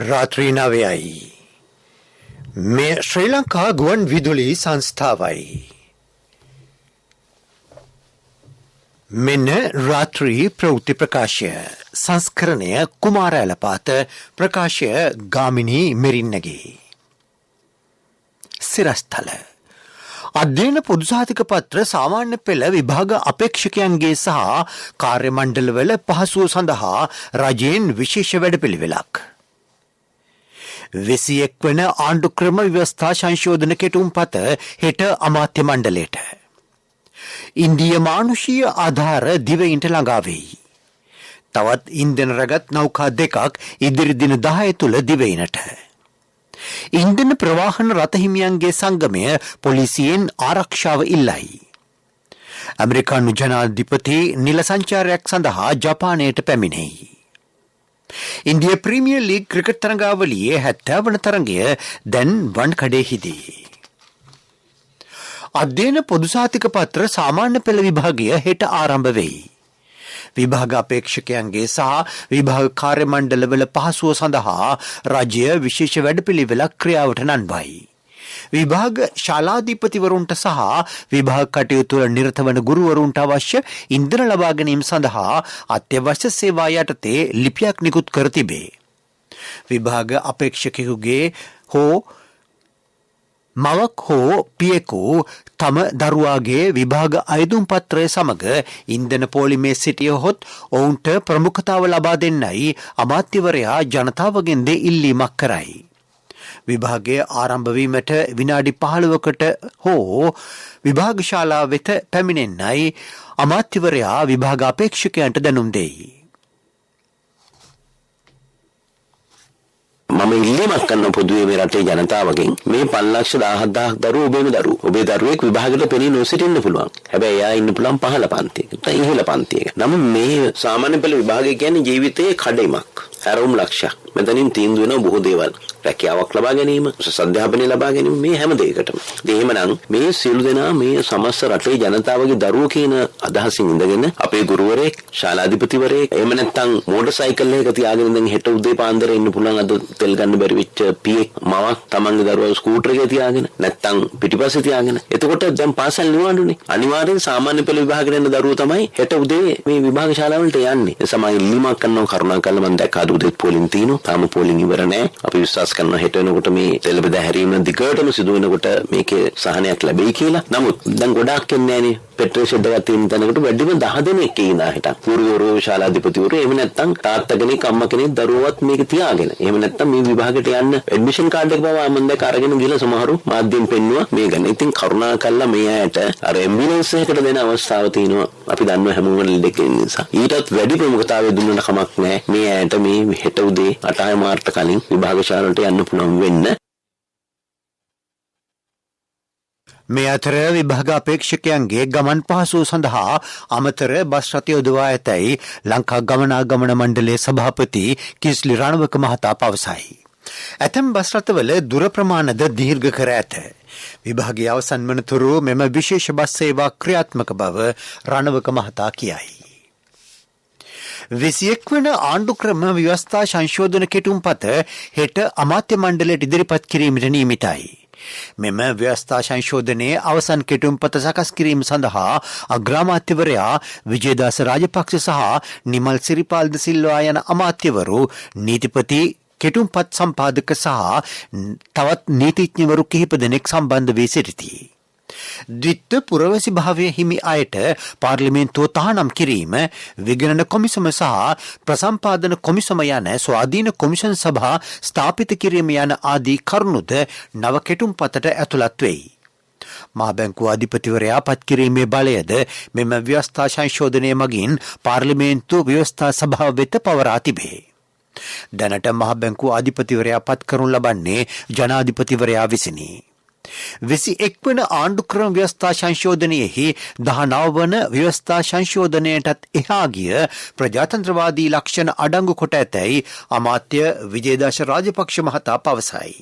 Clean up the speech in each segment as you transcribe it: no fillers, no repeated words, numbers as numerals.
රාත්‍රී 9යි. මේ ශ්‍රී ලංකා ගුවන් විදුලි සංස්ථාවයි. මෙන්න රාත්‍රී ප්‍රවෘත්ති ප්‍රකාශය. සංස්කරණය කුමාර ඇලපාත, ප්‍රකාශය ගාමිණී මෙරින්නගේ. සිරස්තල අධ්‍යයන පොදු සහතික පත්‍ර සාමාන්‍ය පෙළ විභාග අපේක්ෂකයන්ගේ සහ කාර්ය මණ්ඩලවල පහසුව සඳහා රජයෙන් විශේෂ වැඩපිළිවෙලක්. 21 වන ආණ්ඩුක්‍රම ව්‍යවස්ථා සංශෝධන කෙටුම්පත හෙට අමාත්‍ය මණ්ඩලයට. ඉන්දිය මානුෂීය ආධාර දිවයින්ට ළඟා වෙයි. තවත් ඉන්ධන රැගත් නෞකා දෙකක් ඉදිරි දින 10 තුල දිවයිනට. ඉන්ධන ප්‍රවාහන රථ හිමියන්ගේ සංගමය පොලිසියෙන් ආරක්ෂාව ඉල්ලයි. ඇමරිකානු ජනාධිපති නිල සංචාරයක් සඳහා ජපානයට පැමිණෙයි. ඉන්දිය ප්‍රීමියර් ලීග් ක්‍රිකට් තරඟාවලියේ 70 වන තරඟය දැන් වන්කඩේහිදී. අධ්‍යයන පොදු සහතික පත්‍ර සාමාන්‍ය පෙළ විභාගය හෙට ආරම්භ වෙයි. විභාග අපේක්ෂකයන්ගේ සහ විභාග කාර්ය මණ්ඩලවල පහසුව සඳහා රජය විශේෂ වැඩපිළිවෙලක් ක්‍රියාවට නංවයි. විභාග ශාලාධිපතිවරුන්ට සහ විභාග කටයුතු වල නිරත වන ගුරුවරුන්ට අවශ්‍ය ඉන්ධන ලබා ගැනීම සඳහා අත්‍යවශ්‍ය සේවා යටතේ ලිපියක් නිකුත් කර තිබේ. විභාග අපේක්ෂකයෙකුගේ හෝ මවක් හෝ පියෙකු තම දරුවාගේ විභාග අයදුම් පත්‍රය සමග ඉන්ධන පොලිමේ සිටියහොත් ඔවුන්ට ප්‍රමුඛතාව ලබා දෙන්නයි අමාත්‍යවරයා ජනතාවගෙන් ඉල්ලීමක් කරයි. විභාගය ආරම්භ වීමට විනාඩි 15කට හෝ විභාග ශාලාව වෙත පැමිණෙන්නයි අමාත්‍යවරයා විභාග අපේක්ෂකයන්ට දැනුම් දෙයි. මම ඉල්ලීමක් කරන පොදුවේ මේ රටේ ජනතාවගෙන් මේ 5,17,000 දරුවෝ ඔබේම දරුවෝ. ඔබේ දරුවෙක් විභාගෙට පෙනී නොසිටින්න පුළුවන්. හැබැයි එයා ඉන්න පුළුවන් පහළ පන්තියක. නැත්නම් ඉහළ පන්තියක. නමුත් මේ සාමාන්‍ය පෙළ විභාගය කියන්නේ ජීවිතයේ කඩයිමක්. හැරවුම් ලක්ෂයක්. මෙතනින් තීන්දුව වෙන බොහෝ දේවල්. රැකියාවක් ලබා ගැනීම, අධ්‍යාපනය ලබා ගැනීම මේ හැම දෙයකටම. එහෙමනම් මේ සියලු දෙනා මේ සමස්ත රටේ ජනතාවගේ දරුවෝ කියන අදහසින් ඉඳගෙන අපේ ගුරුවරයෙක්, ශාලාධිපතිවරයෙක්, එහෙම නැත්නම් මෝටර් සයිකල් එකක තියාගෙන ඉඳන් හෙට උදේ පාන්දර ඉන්න පුළුවන් අද තෙල් ගන්න බැරි වෙච්ච පියෙක්, මවක් තමන්ගේ දරුවා ස්කූටර් එකේ තියාගෙන නැත්නම් පිටිපස්සේ තියාගෙන. එතකොට දැන් පාසල් නිවාඩුනේ. අනිවාර්යෙන් සාමාන්‍ය පෙළ විභාගයට යන දරුවෝ තමයි හෙට උදේ මේ විභාග ශාලාවලට යන්නේ. ඒ සමයි ඉල්ලීමක් කරනවා කරුණාකරලා මම දැක්කා උදේත් පොලින් තියෙනවා. තාම පොලින් ඉවර නැහැ. අපි විශ්වාස කරනවා හෙට වෙනකොට මේ තෙල් බෙදා හැරීම දිගටම සිදු වෙනකොට මේකේ සහනයක් ලැබෙයි කියලා. නමුත් දැන් ගොඩාක් එන්නේ නැහනේ. පෙට්‍රල් ෂෙඩ් එකක් තියෙන තැනකට වැඩිම 10 දෙනෙක් ඉන්නා හිටන්. ගුරුවරු, ශාලාධිපතිවරු, එහෙම නැත්නම් තාත්තා කෙනෙක්, අම්මා කෙනෙක් දරුවවත් මේක තියාගෙන. එහෙම නැත්නම් මේ විභාගයට යන්න ඇඩ්මිෂන් කාඩ් එක පවා මම දැක්ක අරගෙන ගිහලා සමහරු මාධ්‍යෙන් පෙන්නුවා මේ ගැන. ඉතින් කරුණාකරලා මේ අයට අර ඇම්බියුලන්ස් එකකට දෙන අවස්ථාව තියෙනවා. අපි දන්නවා හැමෝම ලෙඩක ඉන්න නිසා. ඊටත් වැඩි ප්‍රමුඛතාවය දුන්නට කමක් නැහැ. මේ අයට මේ හෙට උදේ 8 මාර්ට කලින් විභාග ශාලාවට යන්න පුළුවන් වෙන්න. මේ අතර විභාග අපේක්ෂකයන්ගේ ගමන් පහසුව සඳහා අමතර බස් රථ යොදවා ඇතැයි ලංකා ගමනාගමන මණ්ඩලයේ සභාපති කිස්ලි රණවක මහතා පවසයි. ඇතැම් බස් රථවල දුර ප්‍රමාණද දීර්ඝ කර ඇත. විභාගය අවසන් වනතුරු මෙම විශේෂ බස් සේවා ක්‍රියාත්මක බව රණවක මහතා කියයි. 21 වන ආණ්ඩුක්‍රම ව්‍යවස්ථා සංශෝධන කෙටුම්පත හෙට අමාත්‍ය මණ්ඩලයට ඉදිරිපත් කිරීමට නියමිතයි. මෙම ව්‍යවස්ථා සංශෝධනයේ අවසන් කෙටුම්පත සකස් කිරීම සඳහා අග්‍රාමාත්‍යවරයා විජේදාස රාජපක්ෂ සහ නිමල් සිරිපාල් ද සිල්වා යන අමාත්‍යවරු, නීතිපති, කෙටුම්පත් සම්පාදක සහ තවත් නීතිඥවරු කිහිප දෙනෙක් සම්බන්ධ වී සිටිති. ද්විත්ව පුරවැසි භාවය හිමි අයට පාර්ලිමේන්තුව තහනම් කිරීම, විගණන කොමිසම සහ ප්‍රසම්පාදන කොමිසම යන ස්වාධීන කොමිෂන් සභා ස්ථාපිත කිරීම යන ආදී කරුණුද නව කෙටුම්පතට ඇතුළත් වෙයි. මහ බැංකුව අධිපතිවරයා පත් කිරීමේ බලයද මෙම ව්‍යවස්ථා සංශෝධනය මගින් පාර්ලිමේන්තු ව්‍යවස්ථා සභාව වෙත පවරා තිබේ. දැනට මහ බැංකුව අධිපතිවරයා පත් කරනු ලබන්නේ ජනාධිපතිවරයා විසිනි. 21 වන ආණ්ඩුක්‍රම ව්‍යවස්ථා සංශෝධනයෙහි 19 වන ව්‍යවස්ථා සංශෝධනයටත් එහා ගිය ප්‍රජාතන්ත්‍රවාදී ලක්ෂණ අඩංගු කොට ඇතැයි අමාත්‍ය විජේදාස රාජපක්ෂ මහතා පවසයි.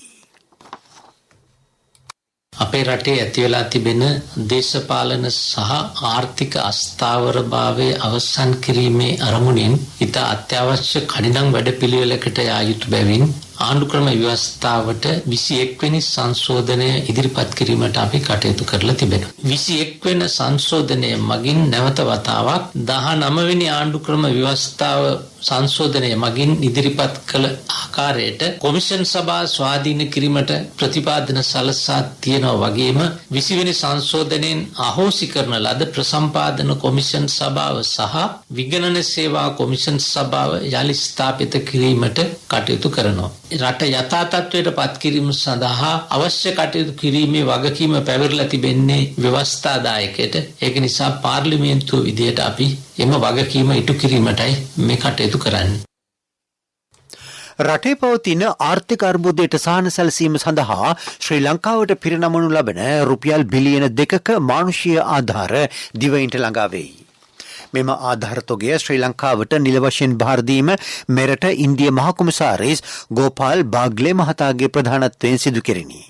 අපේ රටේ ඇති වෙලා තිබෙන දේශපාලන සහ ආර්ථික අස්ථාවරභාවය අවසන් කිරීමේ අරමුණින් ඉතා අත්‍යවශ්‍ය කඩිනම් වැඩපිළිවෙලකට යා යුතු බැවින් ආණ්ඩුක්‍රම ව්‍යවස්ථාවට 21 වෙනි සංශෝධනය ඉදිරිපත් කිරීමට අපි කටයුතු කරලා තිබෙනවා. 21 වෙනි සංශෝධනය මගින් නැවත වතාවක් 19 වෙනි ආණ්ඩුක්‍රම ව්‍යවස්ථාව සංශෝධනය මගින් ඉදිරිපත් කළ ආකාරයට කොමිෂන් සභාව ස්වාධීන කිරීමට ප්‍රතිපාදන සලසා තියෙනවා වගේම 20 වෙනි සංශෝධනයෙන් අහෝසි කරන ලද ප්‍රසම්පාදන කොමිෂන් සභාව සහ විගණන සේවා කොමිෂන් සභාව යලි ස්ථාපිත කිරීමට කටයුතු කරනවා. රට යථා තත්ත්වයට පත් කිරීම සඳහා අවශ්‍ය කටයුතු කිරීමේ වගකීම පැවරලා තිබෙන්නේ ව්‍යවස්ථාදායකයට. ඒක නිසා පාර්ලිමේන්තුව විදියට අපි එම වගකීම ඉටු කිරීමටයි මේ කටයුතු කරන්නේ. රටේ පවතින ආර්ථික අර්බුදයට සහන සැලසීම සඳහා ශ්‍රී ලංකාවට පිරිනමනු ලබන රුපියල් බිලියන 2ක මානුෂීය ආධාර දිවයිනට ළඟා වෙයි. මෙම ආධාර තොගය ශ්‍රී ලංකාවට නිල වශයෙන් බාර දීම මෙරට ඉන්දිය මහ කොමසාරිස් ගෝපාල් බාග්ලේ මහතාගේ ප්‍රධානත්වයෙන් සිදු කෙරිණි.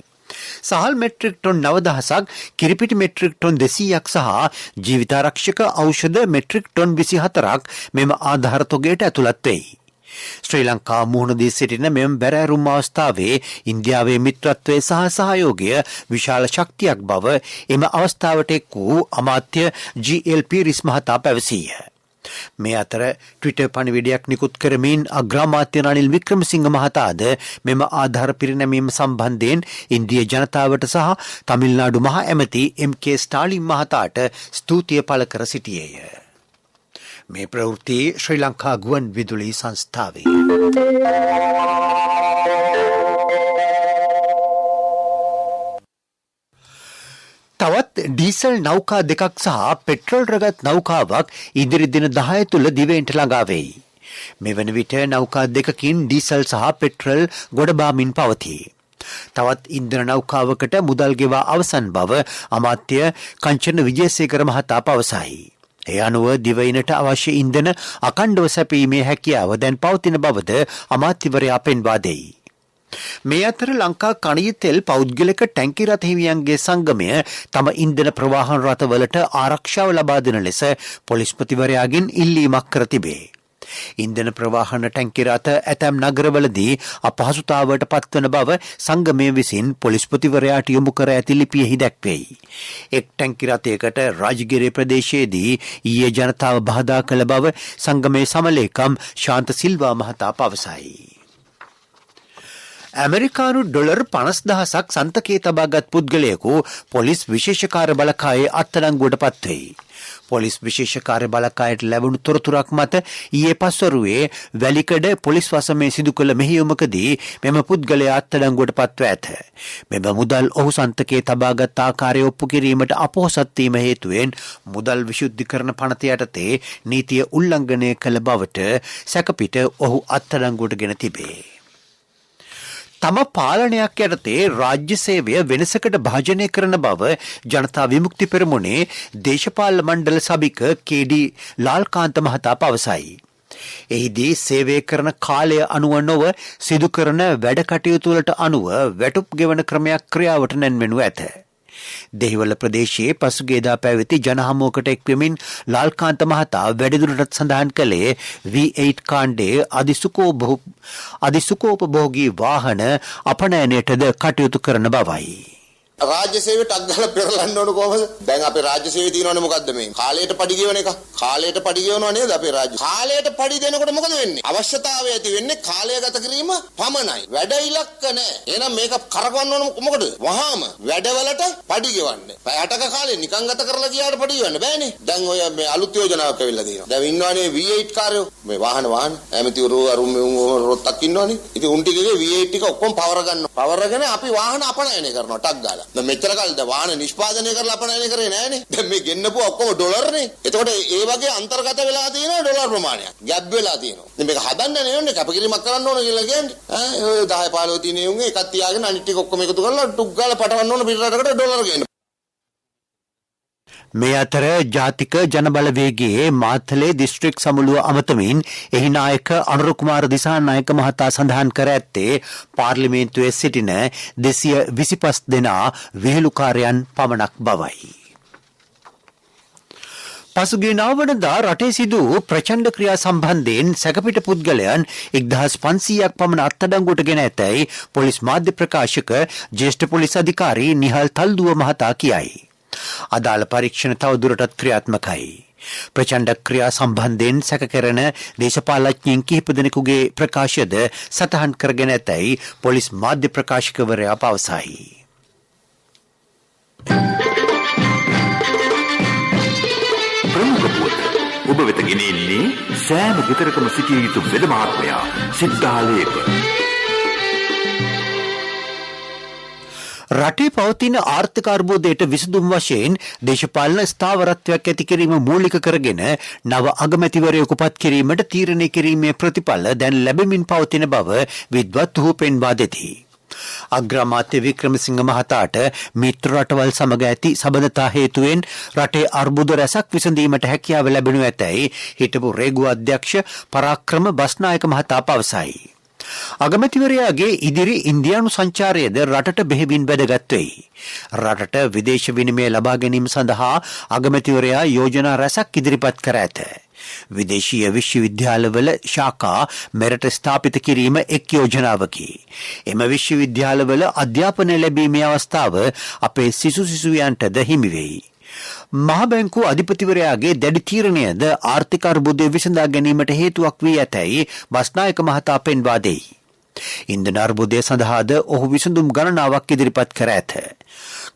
සහල් මෙට්‍රික් ටොන් 9000ක්, කිරිපිටි මෙට්‍රික් ටොන් 200ක් සහ ජීවිතාරක්ෂක ඖෂධ මෙට්‍රික් ටොන් 24ක් මෙම ආධාර තොගයට ඇතුළත් වෙයි. ශ්‍රී ලංකා මුහුණ දී සිටින මෙම බැරෑරුම් අවස්ථාවේ ඉන්දියාවේ මිත්‍රත්වය සහ සහයෝගය විශාල ශක්තියක් බව එම අවස්ථාවට එක් වූ අමාත්‍ය GL පීරිස් මහතා පැවසීය. මේ අතර ට්විටර් පණිවිඩයක් නිකුත් කරමින් අග්‍රාමාත්‍ය රනිල් වික්‍රමසිංහ මහතාද මෙම ආධාර පිරිනැමීම සම්බන්ධයෙන් ඉන්දිය ජනතාවට සහ තමිල්නාඩු මහ ඇමති MK ස්ටාලින් මහතාට ස්තුතිය පළ කර සිටියේය. මේ ප්‍රවෘත්ති ශ්‍රී ලංකා ගුවන් විදුලි සංස්ථාවේ. තවත් ඩීසල් නෞකා දෙකක් සහ පෙට්‍රල් රගත් නෞකාවක් ඉදිරි දින 10 තුළ දිවයිනට ළඟා වෙයි. මෙවන විට නෞකා දෙකකින් ඩීසල් සහ පෙට්‍රල් ගොඩබාමින් පවතී. තවත් ඉන්ධන නෞකාවකට මුදල් ගෙවා අවසන් බව අමාත්‍ය කංචන විජේසේකර මහතා පවසයි. ඒ අනුව දිවයිනට අවශ්‍ය ඉන්ධන අඛණ්ඩව සැපීමේ හැකියාව දැන් පවතින බවද අමාත්‍යවරයා පෙන්වා දෙයි. මේ අතර ලංකා කණිජ තෙල් පෞද්ගලික ටැංකි රථ හිමියන්ගේ සංගමය තම ඉන්ධන ප්‍රවාහන රථවලට ආරක්ෂාව ලබා දෙන ලෙස පොලිස්පතිවරයාගෙන් ඉල්ලීමක් කර තිබේ. ඉන්ධන ප්‍රවාහන ටැංකි රථ ඇතැම් නගරවලදී අපහසුතාවට පත්වන බව සංගමය විසින් පොලිස්පතිවරයාට යොමු කර ඇති ලිපියෙහි දැක්වෙයි. එක් ටැංකි රථයකට රාජගිරිය ප්‍රදේශයේදී ඊයේ ජනතාව බාධා කළ බව සංගමේ සමලේකම් ශාන්ත සිල්වා මහතා පවසයි. ඇමරිකානු ඩොලර් 50,000ක් සන්තකයේ තබාගත් පුද්ගලයෙකු පොලිස් විශේෂ කාර්ය බලකායේ අත්අඩංගුවට පත්වෙයි. පොලිස් විශේෂ කාර්ය බලකායට ලැබුණු තොරතුරක් මත ඊයේ පස්වරුවේ වැලිකඩ පොලිස් වසමේ සිදු කළ මෙහෙයුමකදී මෙම පුද්ගලයා අත්අඩංගුවට පත්ව ඇත. මෙම මුදල් ඔහු සන්තකයේ තබාගත් ආකාරය ඔප්පු කිරීමට අපොහොසත් වීම හේතුවෙන් මුදල් විශුද්ධිකරණ පනත යටතේ නීතිය උල්ලංඝනය කළ බවට සැකපිට ඔහු අත්අඩංගුවට ගෙන තිබේ. තම පාලනයක් යටතේ රාජ්‍ය සේවය වෙනසකට භාජනය කරන බව ජනතා විමුක්ති පෙරමුණේ දේශපාලන මණ්ඩල සභික KD ලාල්කාන්ත මහතා පවසයි. එහිදී සේවය කරන කාලය අනුව නොව සිදු කරන වැඩ කටයුතු වලට අනුව වැටුප් ගෙවන ක්‍රමයක් ක්‍රියාවට නැන්වෙනු ඇත. දෙහිවල ප්‍රදේශයේ පසුගියදා පැවති ජනහමුවකට එක්වෙමින් ලාල්කාන්ත මහතා වැඩිදුරටත් සඳහන් කළේ V8 කාණ්ඩයේ අධිසුකෝපභෝගී වාහන අපනයනයටද කටයුතු කරන බවයි. රාජ්‍ය සේවයට අග්ගල පෙරලන්න ඕන කොහොමද? දැන් අපේ රාජ්‍ය සේවය තියෙනවනේ මොකද්ද මේ? කාලයට පඩි ගෙවන එක. කාලයට පඩි ගෙවනවා නේද අපේ රාජ්‍ය? කාලයට පඩි දෙනකොට මොකද වෙන්නේ? අවශ්‍යතාවය ඇති වෙන්නේ කාලය ගත කිරීම පමණයි. වැඩ ඉලක්ක නැහැ. එහෙනම් මේක කරකවන්න ඕන මොකද? වහාම වැඩවලට පඩි ගෙවන්න. පැය 8ක කාලේ නිකන් ගත කරලා ගියාට පඩි ගෙවන්න බෑනේ. දැන් ඔය මේ අලුත් යෝජනාවක් ඇවිල්ලා තියෙනවා. දැන් ඉන්නවනේ V8 කාර්යෝ. මේ වාහන ඇමතිවරු අරුම් රොත්තක් ඉන්නවනේ. ඉතින් උන් ටිකේ V8 ටික ඔක්කොම පවර ගන්නවා. පවරගෙන අපි වාහන අපනයනය කරනවා ටක් ගාලා. දැන් මෙච්චර කාලෙ වාහන නිෂ්පාදනය කරලා අපනයනය කරේ නෑනේ. දැන් මේ ගෙන්නපුව ඔක්කොම ඩොලර්නේ. එතකොට ඒ වගේ අන්තර්ගත වෙලා තියෙනවා ඩොලර් ප්‍රමාණයක්. ගැප් වෙලා තියෙනවා. ඉතින් මේක හදන්න නෙවෙන්නේ කැපකිරීමක් කරන්න ඕන කියලා කියන්නේ. ඔය 10 15 තියෙන උන්ගේ එකක් තියාගෙන අනිත් ටික ඔක්කොම එකතු කරලා ටුක් ගාලා පටවන්න ඕන පිටරටකට ඩොලර් ගේන්න. මේ අතර ජාතික ජනබලවේගයේ මාතලේ දිස්ත්‍රික් සමුළුව අමතමින් එහි නායක අනුර කුමාර දිසානායක මහතා සඳහන් කර ඇත්තේ පාර්ලිමේන්තුවේ සිටින 225 දෙනා විහිළුකාරයන් පමණක් බවයි. පසුගිය නවවනදා රටේ සිදු වූ ප්‍රචණ්ඩ ක්‍රියා සම්බන්ධයෙන් සැකපිට පුද්ගලයන් 1500ක් පමණ අත්අඩංගුවට ගෙන ඇතැයි පොලිස් මාධ්‍ය ප්‍රකාශක ජ්‍යෙෂ්ඨ පොලිස් අධිකාරී නිහල් තල්දුව මහතා කියයි. අදාළ පරීක්ෂණ තවදුරටත් ක්‍රියාත්මකයි. ප්‍රචණ්ඩ ක්‍රියා සම්බන්ධයෙන් සැකකරන දේශපාලඥයින් කිහිප දෙනෙකුගේ ප්‍රකාශද සටහන් කරගෙන ඇතැයි පොලිස් මාධ්‍ය ප්‍රකාශකවරයා පවසයි. ඔබ වෙත ගෙනෙන්නේ සෑම ගෙදරකම සිටිය යුතු වෙද මහත්මයා සිද්ධාලේප. රටේ පවතින ආර්ථික අර්බුදයට විසඳුම් වශයෙන් දේශපාලන ස්ථාවරත්වයක් ඇති කිරීම මූලික කරගෙන නව අගමැතිවරයෙකු පත් කිරීමට තීරණය කිරීමේ ප්‍රතිඵල දැන් ලැබෙමින් පවතින බව විද්වත්හු පෙන්වා දෙති. අග්‍රාමාත්‍ය වික්‍රමසිංහ මහතාට මිත්‍ර රටවල් සමග ඇති සබඳතා හේතුවෙන් රටේ අර්බුද රැසක් විසඳීමට හැකියාව ලැබෙනු ඇතැයි හිටපු රේගුව අධ්‍යක්ෂ පරාක්‍රම බස්නායක මහතා පවසයි. අගමැතිවරයාගේ ඉදිරි ඉන්දියානු සංචාරයද රටට බෙහෙවින් වැදගත් වෙයි. රටට විදේශ විනිමය ලබා ගැනීම සඳහා අගමැතිවරයා යෝජනා රැසක් ඉදිරිපත් කර ඇත. විදේශීය විශ්වවිද්‍යාලවල ශාඛා මෙරට ස්ථාපිත කිරීම එක් යෝජනාවකි. එම විශ්වවිද්‍යාලවල අධ්‍යාපනය ලැබීමේ අවස්ථාව අපේ සිසුසිසුවියන්ටද හිමි වෙයි. මහ බැංකුව අධිපතිවරයාගේ දැඩි තීරණයද ආර්ථික අර්බුදය විසඳා ගැනීමට හේතුවක් වී ඇතැයි බස්නායක මහතා පෙන්වා දෙයි. ඉන්ධන අර්බුදය සඳහාද ඔහු විසඳුම් ගණනාවක් ඉදිරිපත් කර ඇත.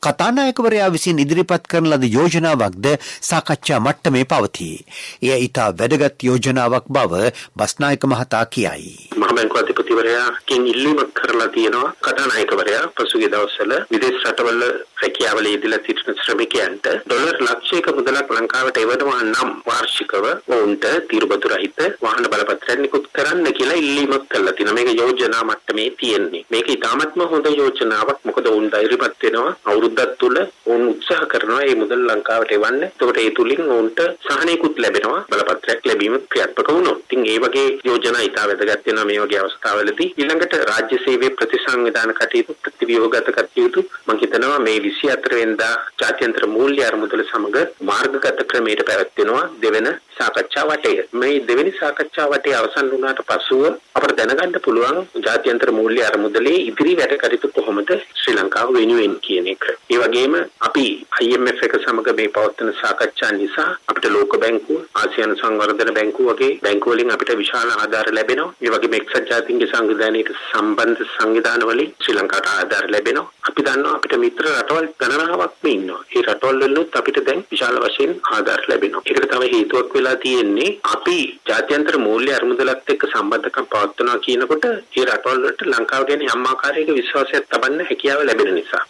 කතානායකවරයා විසින් ඉදිරිපත් කරන ලද යෝජනාවක්ද සාකච්ඡා මට්ටමේ පවතී. එය ඉතා වැදගත් යෝජනාවක් බව බස්නායක මහතා කියයි. මහ බැංකුව අධිපතිවරයාගෙන් ඉල්ලීමක් කරලා තියෙනවා කතානායකවරයා පසුගිය දවස්වල විදේශ රටවල රැකියාවල යෙදලා සිටින ශ්‍රමිකයන්ට ඩොලර් ලක්ෂයක මුදලක් ලංකාවට එවනවා නම් වාර්ෂිකව ඔවුන්ට තීරුබදු රහිත වාහන බලපත්‍රයක් නිකුත් කරන්න කියලා ඉල්ලීමක් කළා තියෙනවා. මේක යෝජනා මට්ටමේ තියෙන්නේ. මේක ඉතාමත්ම හොඳ යෝජනාවක්. මොකද ඔවුන් ධෛර්යපත් වෙනවා. අවුරුද්දක් තුල ඔවුන් උත්සාහ කරනවා මේ මුදල් ලංකාවට එවන්න. එතකොට ඒ තුලින් ඔවුන්ට සහනයකුත් ලැබෙනවා. බලපත්‍රයක් ලැබීම ක්‍රියාත්මක වුණොත්. ඉතින් ඒ වගේ යෝජනා ඉතා වැදගත් වෙනවා මේ වගේ අවස්ථාවලදී. ඊළඟට රාජ්‍ය සේවයේ ප්‍රතිසංවිධාන කටයුතු ප්‍රතිව්‍යුහගත කටයුතු මම හිතනවා මේ 24 වෙනිදා ජාත්‍යන්තර මූල්‍ය අරමුදල සමග මාර්ගගත ක්‍රමයට පැවැත්වෙනවා දෙවන සාකච්ඡා වටය. මේ දෙවෙනි සාකච්ඡා වටේ අවසන් වුණාට පසුව අපට දැනගන්න පුළුවන් ජාත්‍යන්තර මූල්‍ය අරමුදලේ ඉදිරි වැඩ කටයුතු කොහොමද ශ්‍රී ලංකාව වෙනුවෙන් කියන එක. ඒ වගේම අපි IMF එක සමග මේ පවත්වන සාකච්ඡා නිසා අපිට ලෝක බැංකුව, ආසියානු සංවර්ධන බැංකුව වගේ බැංකු වලින් අපිට විශාල ආධාර ලැබෙනවා. ඒ වගේම එක්සත් ජාතීන්ගේ සංවිධානයට සම්බන්ධ සංවිධාන වලින් ශ්‍රී ලංකාවට ආධාර ලැබෙනවා. අපි දන්නවා අපිට මිත්‍ර රටවල් ගණනාවක්ම ඉන්නවා. ඒ රටවල් වලිනුත් අපිට දැන් විශාල වශයෙන් ආධාර ලැබෙනවා. ඒකට තව හේතුවක් වෙලා තියෙන්නේ අපි ජාත්‍යන්තර මූල්‍ය අරමුදලත් එක්ක සම්බන්ධකම් පවත්වනවා කියනකොට ඒ රටවල් වලට ලංකාව ගැන යම් ආකාරයක විශ්වාසයක් තබන්න හැකියාව ලැබෙන නිසා.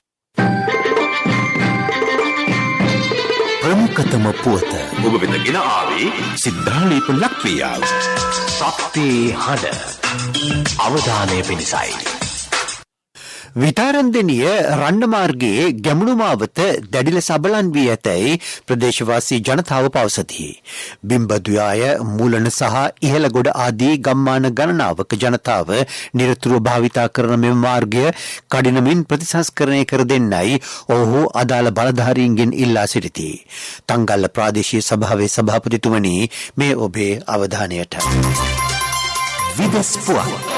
ප්‍රමුඛතම පුවත ඔබ වෙත ගෙන ආවේ සිද්ධාලේප ලක්වියාව. ශක්තිය හඬ අවධානය පිණිසයි. විතාරන්දෙනිය රණ්ඩ මාර්ගයේ ගැමුණු මාවත දැඩි ලෙස අබලන් වී ඇතැයි ප්‍රදේශවාසී ජනතාව පවසති. බිම්බදුයාය මූලන සහ ඉහළගොඩ ආදී ගම්මාන ගණනාවක ජනතාව නිරතුරුව භාවිතා කරන මෙම මාර්ගය කඩිනමින් ප්‍රතිසංස්කරණය කර දෙන්නයි ඔහු අදාළ බලධාරීන්ගෙන් ඉල්ලා සිටිති. තංගල්ල ප්‍රාදේශීය සභාවේ සභාපතිතුමනි, මේ ඔබේ අවධානයට. විදෙස් පුවත්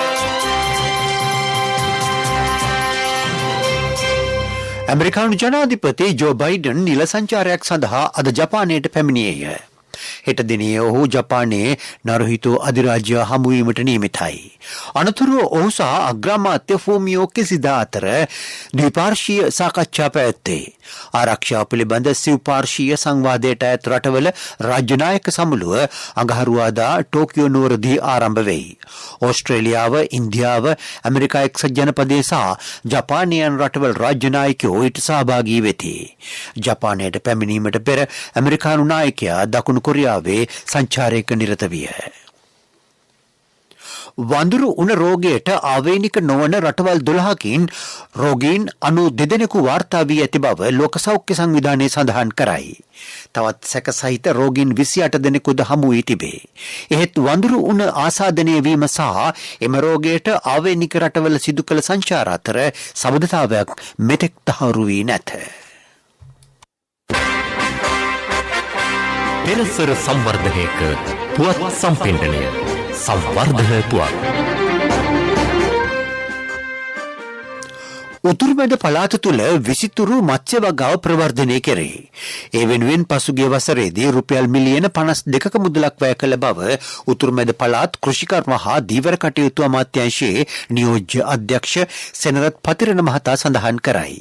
ඇමරිකානු ජනාධිපති ජෝ බයිඩන් නිල සංචාරයක් සඳහා අද ජපානයට පැමිණියේය. හෙට දිනේ ඔහු ජපානයේ නරුහිතෝ අධිරාජ්‍ය හමුවීමට නියමිතයි. අනතුරුව ඔහු සහ අග්‍රාමාත්‍ය ෆූමියෝ කිසිදා අතර ද්විපාර්ශ්වීය සාකච්ඡා පැවැත්වේ. ආරක්ෂාව පිළිබඳ සිව්පාර්ශ්වීය සංවාදයට ඇත් රටවල රාජ්‍ය නායක සමුළුව අඟහරුවාදා ටෝකියෝ නුවරදී ආරම්භ වෙයි. ඕස්ට්‍රේලියාව, ඉන්දියාව, ඇමරිකා එක්සත් ජනපදයේ සහ ජපානයන් රටවල් රාජ්‍ය නායකයෝ ඊට සහභාගී වෙති. ජපානයට පැමිණීමට පෙර ඇමරිකානු නායකයා දකුණු කොරියාවේ සංචාරයක නිරත විය. වඳුරු උණ රෝගයට ආවේනික නොවන රටවල් 12කින් රෝගීන් 92 දෙනෙකු වාර්තා වී ඇති බව ලෝක සෞඛ්‍ය සංවිධානය සඳහන් කරයි. තවත් සැකසහිත රෝගීන් 28 දෙනෙකුද හමු වී තිබේ. එහෙත් වඳුරු උණ ආසාදනය වීම සහ එම රෝගයට ආවේනික රටවල සිදු කළ සංචාර අතර සබඳතාවයක් මෙතෙක් තහවුරු වී නැත. පෙරසර සංවර්ධනයක පුවත් සම්පෙන්ඩනය සංවර්ධන පුවත්. උතුරුමැද පළාත තුළ විසිතුරු මත්ස්‍ය වගාව ප්‍රවර්ධනය කෙරේ. ඒ වෙනුවෙන් පසුගිය වසරේදී රුපියල් මිලියන 52ක මුදලක් වැය කළ බව උතුරුමැද පළාත් කෘෂිකර්ම හා දීවර කටයුතු අමාත්‍යාංශයේ නියෝජ්‍ය අධ්‍යක්ෂ සෙනරත් පතිරණ මහතා සඳහන් කරයි.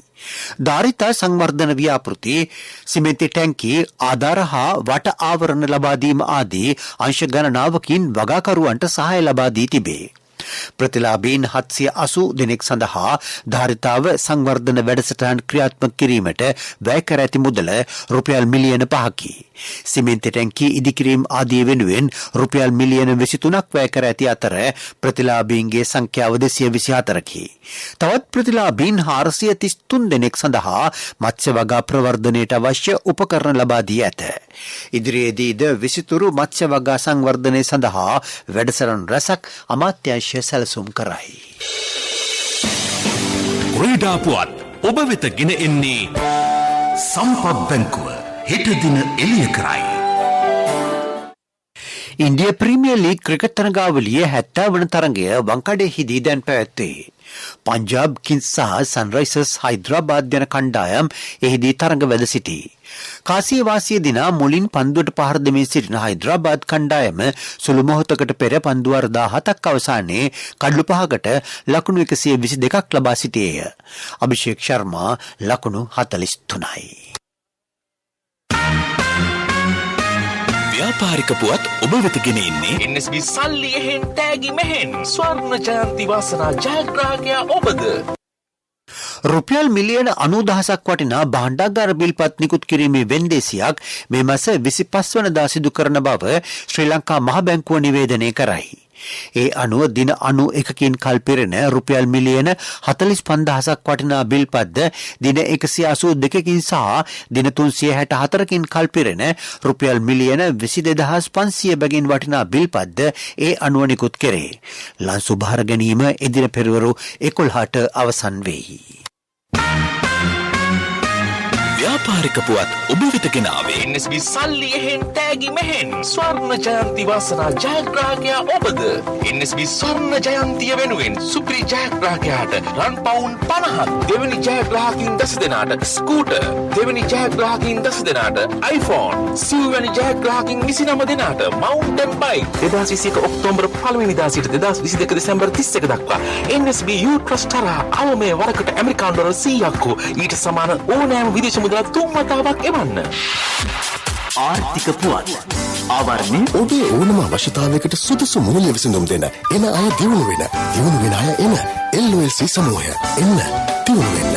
ධාරිතා සංවර්ධන ව්‍යාපෘති, සිමෙන්ති ටැංකි, ආධාර හා වට ආවරණ ලබා දීම ආදී අංශ ගණනාවකින් වගාකරුවන්ට සහාය ලබා දී තිබේ. ප්‍රතිලාභීන් 780 දෙනෙක් සඳහා ධාරිතාව සංවර්ධන වැඩසටහන් ක්‍රියාත්මක කිරීමට වැය කර ඇති මුදල රුපියල් මිලියන 5කි. සිමෙන්ති ටැංකි ඉදිකිරීම ආදී වෙනුවෙන් රුපියල් මිලියන 23ක් වැය කර ඇති අතර ප්‍රතිලාභීන්ගේ සංඛ්‍යාව 224කි. තවත් ප්‍රතිලාභීන් 433 දෙනෙක් සඳහා මත්ස්‍ය වගා ප්‍රවර්ධනයට අවශ්‍ය උපකරණ ලබා දී ඇත. ඉදිරියේදීද විසිතුරු මත්ස්‍ය වගා සංවර්ධනය සඳහා වැඩසටහන් රැසක් අමාත්‍යාංශය සැලසුම් කරයි. ක්‍රීඩා පුවත් ඔබ වෙත ගෙන එන්නේ සම්පත් බැංකුව හෙට දින එළිය කරයි. ඉන්දිය ප්‍රීමියර් ලීග් ක්‍රිකට් තරගාවලියේ 70 වන තරගය වංකඩේහිදී දැන් පැවැත්වේ. පංජාබ් කිංස් සහ සන්රයිසර්ස් හයිදරාබාද් යන කණ්ඩායම් එහිදී තරග වැද සිටී. කාසිය වාසිය දිනා මුලින් පන්දුවට පහර දෙමින් සිටින හයිදරාබාද් කණ්ඩායම සුළු මොහොතකට පෙර පන්දු 17ක් අවසානයේ කඩලු 5කට ලකුණු 122ක් ලබා සිටියේය. අභිෂේක් ශර්මා ලකුණු 43යි. ව්‍යාපාරික පුවත් ඔබ වෙත ගෙන එන්නේ NSB සල්ලි එහෙන් තෑගි මෙහෙන් ස්වර්ණ ජයන්ති වාසනා ජයග්‍රාහකයා ඔබද. රුපියල් මිලියන 90,000ක් වටිනා භාණ්ඩාගාර බිල්පත් නිකුත් කිරීමේ වෙන්දේසියක් මේ මාස 25 වනදා සිදු කරන බව ශ්‍රී ලංකා මහ බැංකුව නිවේදනය කරයි. ඒ අනුව දින 91කින් කල්පිරෙන රුපියල් මිලියන 45,000ක් වටිනා බිල්පත්ද දින 182කින් සහ දින 364කින් කල්පිරෙන රුපියල් මිලියන 22,500 බැගින් වටිනා බිල්පත්ද ඒ අනුව නිකුත් කෙරේ. ලන්සු භාර ගැනීම එදින පෙරවරු 11ට අවසන් වෙයි. ව්‍යාපාරික පුවත් ඔබ වෙත ගෙනාවේ NSB සල්ලි එහෙන් තෑගි මෙහෙන් ස්වර්ණ ජයන්ති වාසනා ජයග්‍රාහකයා ඔබද. NSB ස්වර්ණ ජයන්තිය වෙනුවෙන් සුපිරි ජයග්‍රාහකයාට රන් පවුන් 50ක්, දෙවැනි ජයග්‍රාහකින් 10 දෙනාට ස්කූටර්, දෙවැනි ජයග්‍රාහකින් 10 දෙනාට iPhone, සිව්වැනි ජයග්‍රාහකින් 29 දෙනාට mountain bike. 2021 ඔක්තෝබර් 1 වෙනිදා සිට 2022 දෙසැම්බර් 31 දක්වා NSB U Trust තරහා අවමේ වරකට ඇමරිකානු ඩොලර් 100ක් ඊට සමාන ඕනෑම විදේශ මුදලක් 3 වතාවක් එවන්න. ආර්ථික පුවත් ආවරණය ඔබේ ඕනම අවශ්‍යතාවයකට සුදුසු මූල්‍ය විසඳුම් දෙන එන අය දියුණු වෙන අය එන LOLC සමූහය එන්න දියුණු වෙන්න.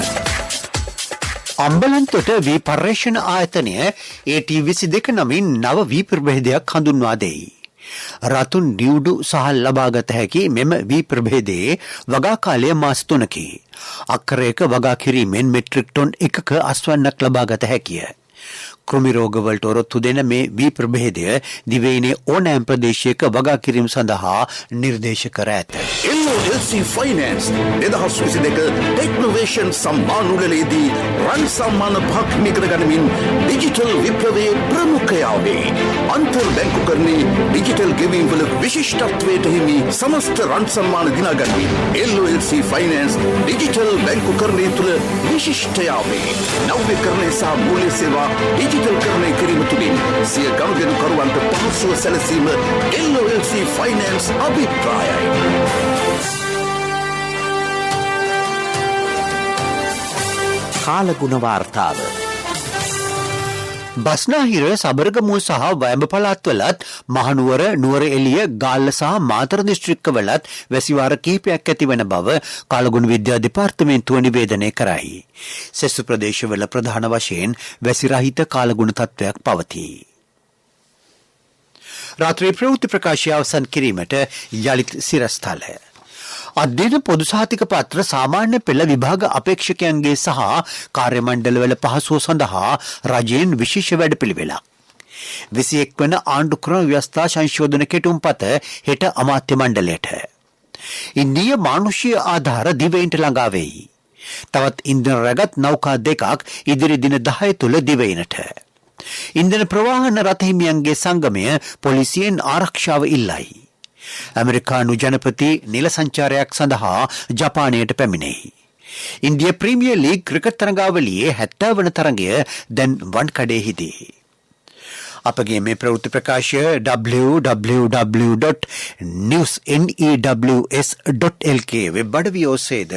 අම්බලන්තොට වී පර්යේෂණ ආයතනය AT22 නමින් නව වී ප්‍රභේදයක් හඳුන්වා දෙයි. රතුන් නිවුඩු සහල් ලබාගත හැකි මෙම වී ප්‍රභේදයේ වගා කාලය මාස 3කි. අක්කරයක වගා කිරීමෙන් මෙට්‍රික් ටොන් 1ක අස්වන්නක් ලබාගත හැකිය. කෘමි රෝගවලට ඔරොත්තු දෙන මේ වී ප්‍රභේදය දිවයිනේ ඕනෑම ප්‍රදේශයක වගා කිරීම සඳහා නිර්දේශ කර ඇත. LOLC Finance 2022 ටෙක්නොවේෂන් සම්මානුලලේදී රන් සම්මාන පහක් නිකර ගනිමින් ඩිජිටල් විප්ලවයේ ප්‍රමුඛයා වේ. අන්තර් බැංකුකරණයේ ඩිජිටල් ගෙවීම් වල විශිෂ්ටත්වයට හිමි සමස්ත රන් සම්මාන දිනා ගනිමින් LOLC Finance ඩිජිටල් බැංකුකරණය තුළ විශිෂ්ටයා වේ. නවීකරණය සහ මූල්‍ය සේවා ඩිජිටල්කරණය කිරීම තුළින් සිය ගනුදෙනුකරුවන්ට පහසුව සැලසීම LOLC Finance අභිප්‍රායයි. කාලගුණ වාර්තාව. බස්නාහිර සබරගමුව සහ වයඹ පළාත්වලත් මහනුවර, නුවර එළිය, ගාල්ල සහ මාතර දිස්ත්‍රික්කවලත් වැසිවාර කිහිපයක් ඇතිවන බව කාලගුණ විද්‍යා දෙපාර්තමේන්තුව නිවේදනය කරයි. සෙසු ප්‍රදේශවල ප්‍රධාන වශයෙන් වැසිරහිත කාලගුණ තත්ත්වයක් පවතී. රාත්‍රී ප්‍රවෘත්ති ප්‍රකාශය අවසන් කිරීමට යළිත් සිරස්තල. අධ්‍යයන පොදු සහතික පත්‍ර සාමාන්‍ය පෙළ විභාග අපේක්ෂකයන්ගේ සහ කාර්ය මණ්ඩලවල පහසුව සඳහා රජයෙන් විශේෂ වැඩපිළිවෙලක්. 21 වන ආණ්ඩුක්‍රම ව්‍යවස්ථා සංශෝධන කෙටුම්පත හෙට අමාත්‍ය මණ්ඩලයට. ඉන්දීය මානුෂීය ආධාර දිවයිනට ළඟා වෙයි. තවත් ඉන්ධන රැගත් නෞකා දෙකක් ඉදිරි දින 10 තුල දිවයිනට. ඉන්ධන ප්‍රවාහන රථහිමියන්ගේ සංගමය පොලිසියෙන් ආරක්ෂාව ඉල්ලයි. ඇමරිකානු ජනපති නිල සංචාරයක් සඳහා ජපානයට පැමිණෙයි. ඉන්දිය ප්‍රීමියර් ලීග් ක්‍රිකට් තරඟාවලියේ 70 වන තරඟය දැන් වන්කඩේහිදී. අපගේ මේ ප්‍රවෘත්ති ප්‍රකාශය www.news.lk වෙබ් අඩවිය ඔස්සේද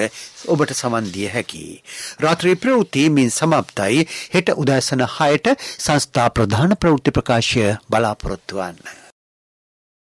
ඔබට සමන් දිය හැකියි. රාත්‍රී ප්‍රවෘත්ති මින් සමාප්තයි. හෙට උදෑසන 6ට සංස්ථා ප්‍රධාන ප්‍රවෘත්ති ප්‍රකාශය බලාපොරොත්තු වන්න.